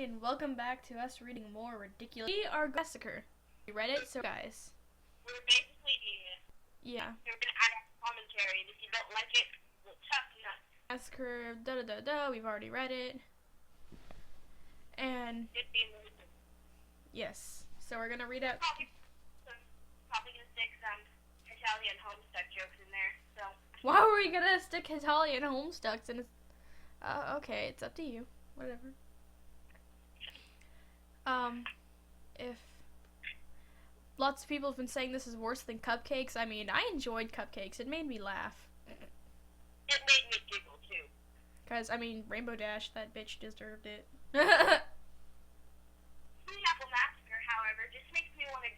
and welcome back to us reading more ridiculous. We are Massacre. You read it, so guys. We're basically eating it. Yeah. We're gonna add our commentary, and if you don't like it, we'll tough enough. Massacre, da da da da. We've already read it. And yes, so we're gonna read out. Probably gonna stick some Italian homestuck jokes in there. So. Why were we gonna stick Italian homestucks in? Okay, it's up to you. Whatever. If lots of people have been saying this is worse than cupcakes, I mean, I enjoyed cupcakes. It made me laugh. It made me giggle too. Cause I mean, Rainbow Dash, that bitch deserved it. Sweet Apple Massacre, however, just makes me want to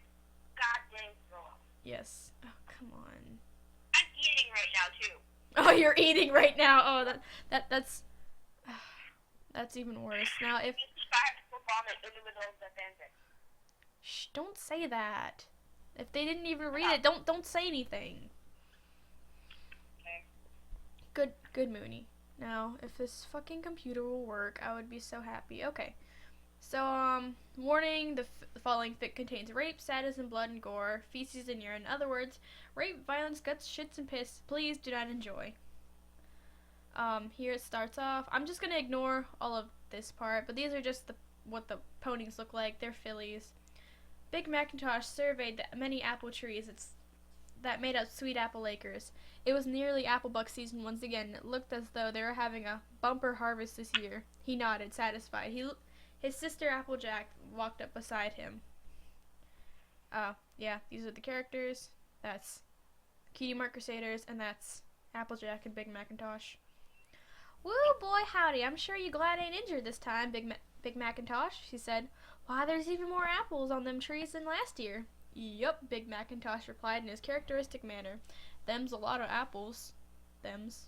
goddamn throw up. Yes. Oh, come on. I'm eating right now too. Oh, you're eating right now. Oh, that's even worse. Now, if vomit in the middle of the fanfic. Shh, don't say that. If they didn't even read it, don't say anything. Okay. Good Mooney. Now, if this fucking computer will work, I would be so happy. Okay. So, warning, the following fic contains rape, sadism, blood, and gore, feces, and urine. In other words, rape, violence, guts, shits, and piss. Please do not enjoy. Here it starts off. I'm just gonna ignore all of this part, but these are just what the ponies look like. They're fillies. Big Macintosh surveyed the many apple trees that made up Sweet Apple Acres. It was nearly Applebuck season once again. It looked as though they were having a bumper harvest this year. He nodded, satisfied. His sister Applejack walked up beside him. Yeah, these are the characters. That's Cutie Mark Crusaders, and that's Applejack and Big Macintosh. Woo, boy, howdy. I'm sure you glad I ain't injured this time, Big Macintosh, she said. Why, there's even more apples on them trees than last year. Yup, Big Macintosh replied in his characteristic manner. Them's a lot of apples. Them's.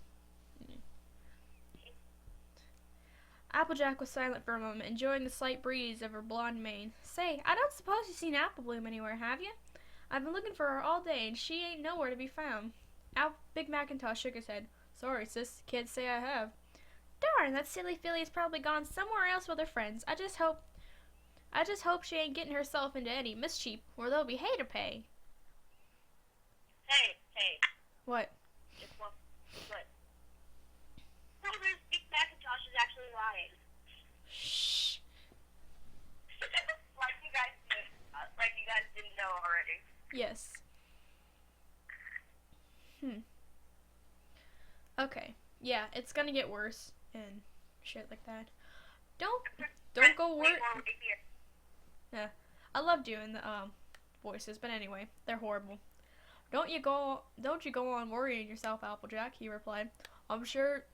Applejack was silent for a moment, enjoying the slight breeze of her blonde mane. Say, I don't suppose you've seen Apple Bloom anywhere, have you? I've been looking for her all day, and she ain't nowhere to be found. Big Macintosh shook his head. Sorry, sis, can't say I have. Darn, that silly filly has probably gone somewhere else with her friends. I just hope she ain't getting herself into any mischief, or there'll be hay to pay. Hey. What? What? Well, there's Big Macintosh is actually lying. Shh. like you guys didn't know already. Yes. Okay. Yeah, it's gonna get worse and shit like that. Don't go work. Yeah, I love doing the voices, but anyway, they're horrible. Don't you go on worrying yourself, Applejack, he replied. I'm sure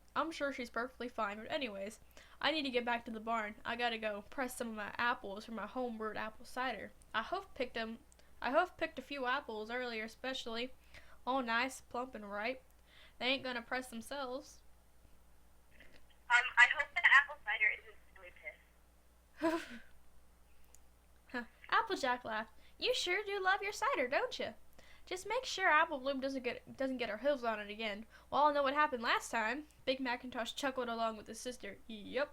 she's perfectly fine, but anyways, I need to get back to the barn. I gotta go press some of my apples for my home-brewed apple cider. I have picked a few apples earlier, especially. All nice, plump, and ripe. They ain't gonna press themselves. I hope that apple cider isn't really piss. Applejack laughed. You sure do love your cider, don't you? Just make sure Apple Bloom doesn't get her hooves on it again. Well, I'll know what happened last time. Big Macintosh chuckled along with his sister. Yep.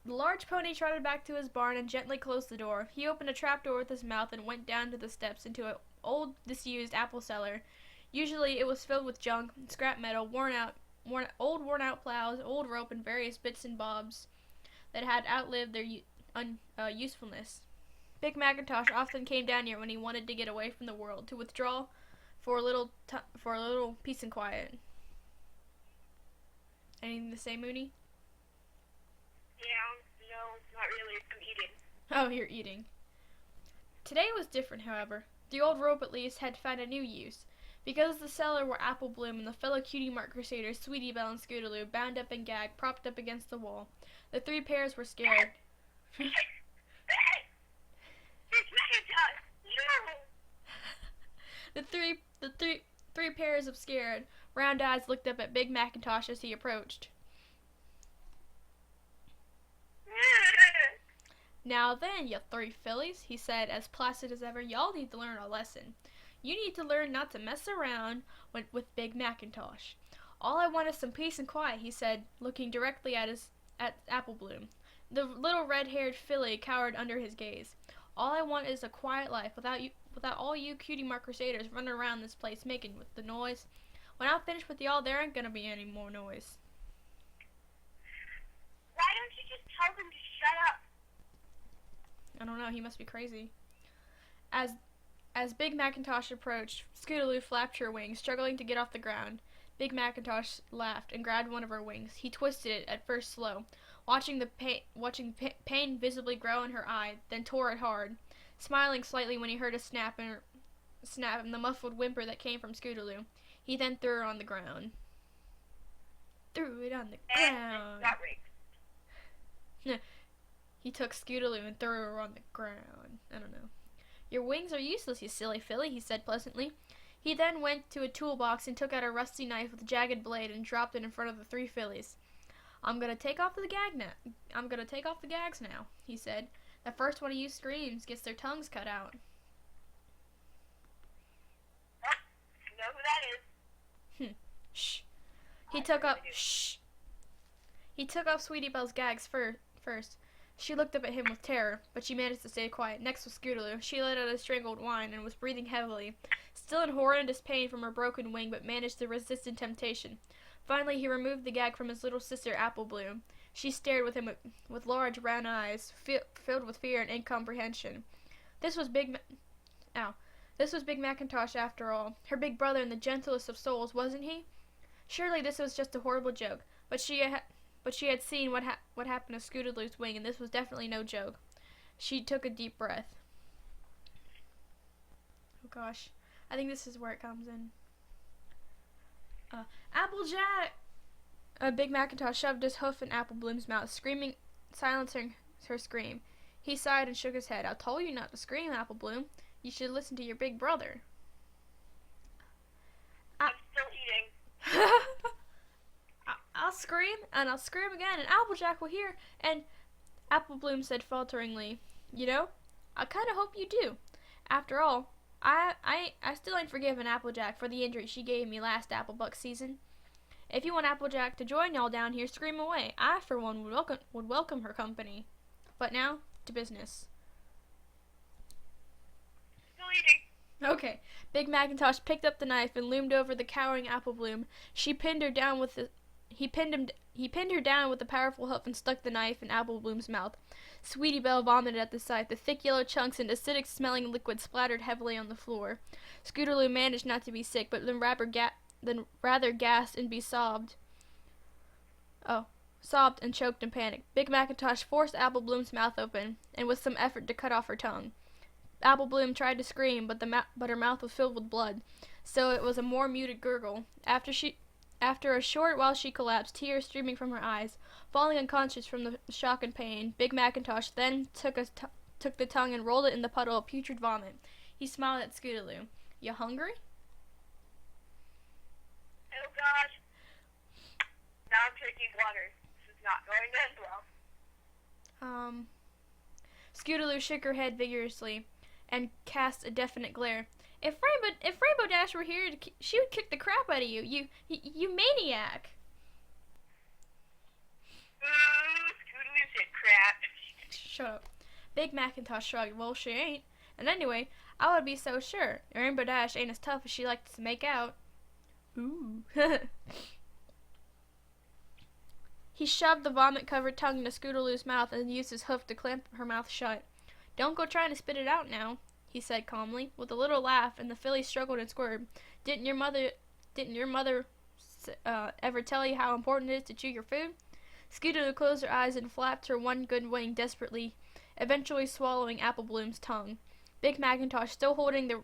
The large pony trotted back to his barn and gently closed the door. He opened a trapdoor with his mouth and went down to the steps into an old, disused apple cellar. Usually it was filled with junk, scrap metal, worn out plows, old rope, and various bits and bobs that had outlived their usefulness. Big Macintosh often came down here when he wanted to get away from the world, to withdraw for a little peace and quiet. Anything to say, Mooney? Yeah, no, not really. I'm eating. Oh, you're eating. Today was different, however. The old rope, at least, had found a new use. Because the cellar were Apple Bloom and the fellow Cutie Mark Crusaders, Sweetie Belle and Scootaloo, bound up and gagged, propped up against the wall. The three pairs were scared. The three pairs of scared, round eyes looked up at Big Macintosh as he approached. Now then, you three fillies, he said, as placid as ever, y'all need to learn a lesson. You need to learn not to mess around with Big Macintosh. All I want is some peace and quiet, he said, looking directly at his at Apple Bloom. The little red-haired filly cowered under his gaze. All I want is a quiet life without all you cutie mark crusaders running around this place making with the noise. When I'm finished with y'all, there ain't gonna be any more noise. Why don't you just tell them to shut up? I don't know, he must be crazy. As Big Macintosh approached, Scootaloo flapped her wings, struggling to get off the ground. Big Macintosh laughed and grabbed one of her wings. He twisted it, at first slow, watching pain visibly grow in her eye, then tore it hard, smiling slightly when he heard a snap and the muffled whimper that came from Scootaloo. He then threw her on the ground. Threw it on the ground. Got raped. He took Scootaloo and threw her on the ground. I don't know. Your wings are useless, you silly filly, he said pleasantly. He then went to a toolbox and took out a rusty knife with a jagged blade and dropped it in front of the three fillies. I'm gonna take off the gags now, he said. The first one of you screams gets their tongues cut out. You know who that is? Shh. He took off Sweetie Belle's gags first. She looked up at him with terror, but she managed to stay quiet. Next was Scootaloo. She let out a strangled whine and was breathing heavily, still in horrendous pain from her broken wing, but managed to resist the temptation. Finally, he removed the gag from his little sister, Apple Bloom. She stared with him with large brown eyes, filled with fear and incomprehension. This was Big Macintosh after all. Her big brother and the gentlest of souls, wasn't he? Surely this was just a horrible joke, but she had seen what happened to Scootaloo's wing, and this was definitely no joke. She took a deep breath. Oh gosh, I think this is where it comes in. Applejack! Big Macintosh shoved his hoof in Apple Bloom's mouth, silencing her scream. He sighed and shook his head. I told you not to scream, Apple Bloom. You should listen to your big brother. I'm still eating. I'll scream, and I'll scream again, and Applejack will hear, and Apple Bloom said falteringly, you know, I kind of hope you do. After all, I still ain't forgiven Applejack for the injury she gave me last Applebuck season. If you want Applejack to join y'all down here, scream away. I, for one, would welcome her company. But now, to business. Still eating. Okay. Big Macintosh picked up the knife and loomed over the cowering Apple Bloom. He pinned her down with the powerful hoof and stuck the knife in Apple Bloom's mouth. Sweetie Belle vomited at the sight. The thick yellow chunks and acidic-smelling liquid splattered heavily on the floor. Scootaloo managed not to be sick, but then rather gasped and sobbed and choked in panic. Big Macintosh forced Apple Bloom's mouth open, and with some effort to cut off her tongue. Apple Bloom tried to scream, but her mouth was filled with blood, so it was a more muted gurgle. After a short while she collapsed, tears streaming from her eyes. Falling unconscious from the shock and pain, Big Macintosh then took the tongue and rolled it in the puddle of putrid vomit. He smiled at Scootaloo. You hungry? Oh gosh. Now I'm drinking water. This is not going to end well. Scootaloo shook her head vigorously and cast a defiant glare. If Rainbow Dash were here, she would kick the crap out of you. You maniac. Scootaloo said crap. Shut up. Big Macintosh shrugged. Well, she ain't. And anyway, I would be so sure. Rainbow Dash ain't as tough as she likes to make out. Ooh. He shoved the vomit-covered tongue into Scootaloo's mouth and used his hoof to clamp her mouth shut. Don't go trying to spit it out now, he said calmly, with a little laugh, and the filly struggled and squirmed. Didn't your mother ever tell you how important it is to chew your food? Scootaloo closed her eyes and flapped her one good wing desperately, eventually swallowing Apple Bloom's tongue. Big Macintosh, still holding the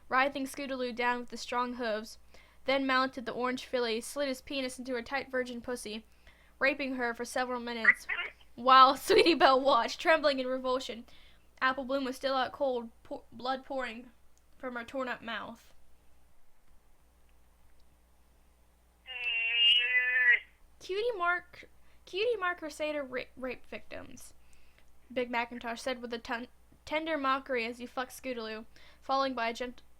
writhing Scootaloo down with the strong hooves, then mounted the orange filly, slid his penis into her tight virgin pussy, raping her for several minutes, while Sweetie Belle watched, trembling in revulsion. Apple Bloom was still out cold, blood pouring from her torn-up mouth. Cutie Mark Crusader rape victims, Big Macintosh said with a tender mockery as he fucked Scootaloo, followed by a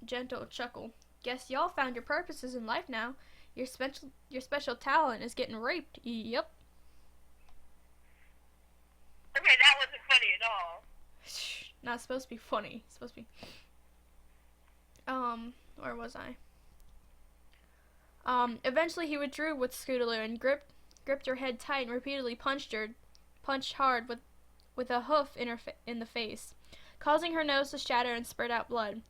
gentle chuckle. Guess y'all found your purposes in life now. Your special talent is getting raped. Yep. not supposed to be funny. It's supposed to be. Where was I? Eventually he withdrew with Scootaloo and gripped her head tight and repeatedly punched hard with a hoof in the face, causing her nose to shatter and spurt out blood.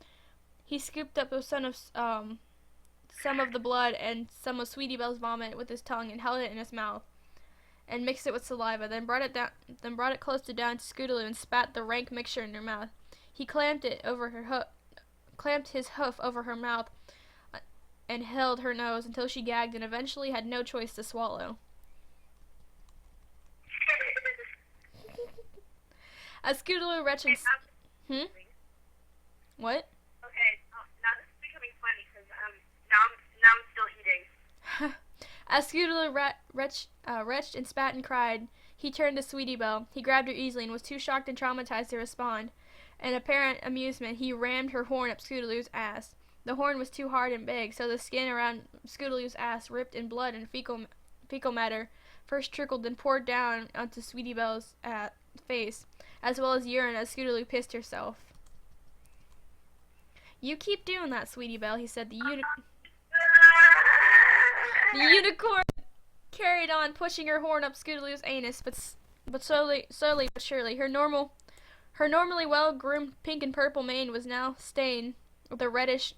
He scooped up some of the blood and some of Sweetie Belle's vomit with his tongue and held it in his mouth, and mixed it with saliva. Then brought it closer down to Scootaloo and spat the rank mixture in her mouth. He clamped his hoof over her mouth and held her nose until she gagged and eventually had no choice to swallow. As Scootaloo retched and What? Okay, now this is becoming funny because now I'm still eating. As Scootaloo retched and spat and cried, he turned to Sweetie Belle. He grabbed her easily and was too shocked and traumatized to respond. In apparent amusement, he rammed her horn up Scootaloo's ass. The horn was too hard and big, so the skin around Scootaloo's ass ripped and blood and fecal matter first trickled then poured down onto Sweetie Belle's face, as well as urine as Scootaloo pissed herself. "You keep doing that, Sweetie Belle," he said. The unicorn carried on, pushing her horn up Scootaloo's anus, but slowly but surely. Her normally well-groomed pink and purple mane was now stained with a reddish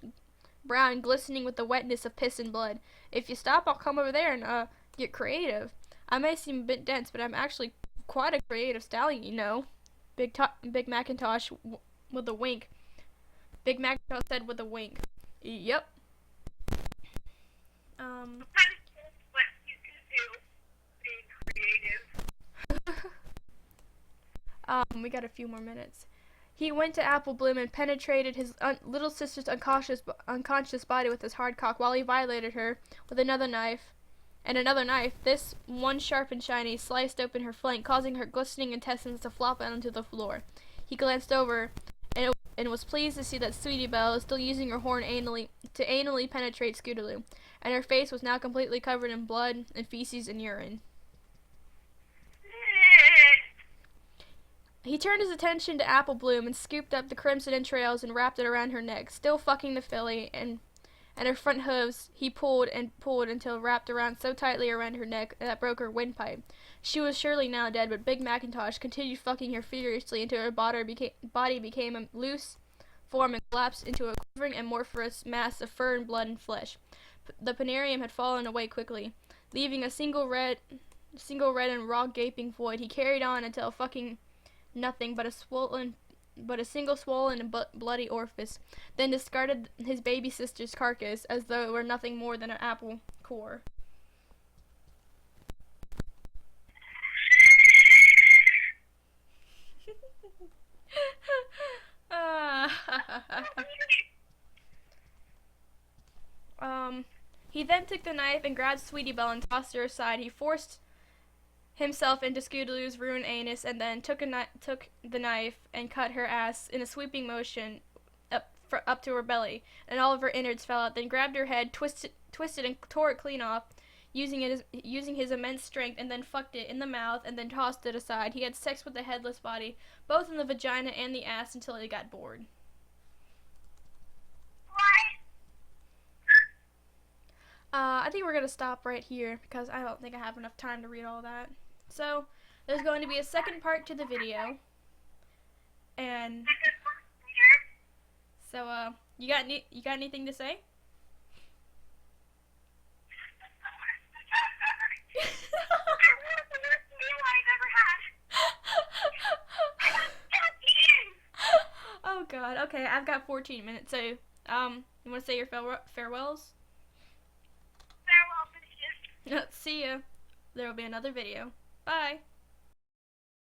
brown, glistening with the wetness of piss and blood. "If you stop, I'll come over there and get creative. I may seem a bit dense, but I'm actually quite a creative stallion, you know." Big Macintosh with a wink. Big Macintosh said with a wink. "Yep." What you can do, being creative. We got a few more minutes. He went to Apple Bloom and penetrated his little sister's unconscious body with his hard cock while he violated her with another knife. This one sharp and shiny sliced open her flank, causing her glistening intestines to flop onto the floor. He glanced over and was pleased to see that Sweetie Belle was still using her horn to anally penetrate Scootaloo, and her face was now completely covered in blood and feces and urine. He turned his attention to Apple Bloom and scooped up the crimson entrails and wrapped it around her neck. Still fucking the filly and her front hooves, he pulled until wrapped around so tightly around her neck that broke her windpipe. She was surely now dead, but Big Macintosh continued fucking her furiously until her body became a loose form and collapsed into a quivering amorphous mass of fur and blood and flesh. The panarium had fallen away quickly, leaving a single red and raw gaping void. He carried on until fucking nothing but a single swollen and bloody orifice, then discarded his baby sister's carcass as though it were nothing more than an apple core. He then took the knife and grabbed Sweetie Belle and tossed her aside. He forced himself into Scootaloo's ruined anus and then took the knife and cut her ass in a sweeping motion up to her belly, and all of her innards fell out. Then grabbed her head, twisted and tore it clean off, using his immense strength, and then fucked it in the mouth and then tossed it aside. He had sex with the headless body, both in the vagina and the ass, until he got bored. I think we're going to stop right here because I don't think I have enough time to read all that. So, there's going to be a second part to the video. And so, you got anything to say? Oh god. Okay, I've got 14 minutes. So, you want to say your farewells? Farewell, bitches. See ya. There will be another video. Bye.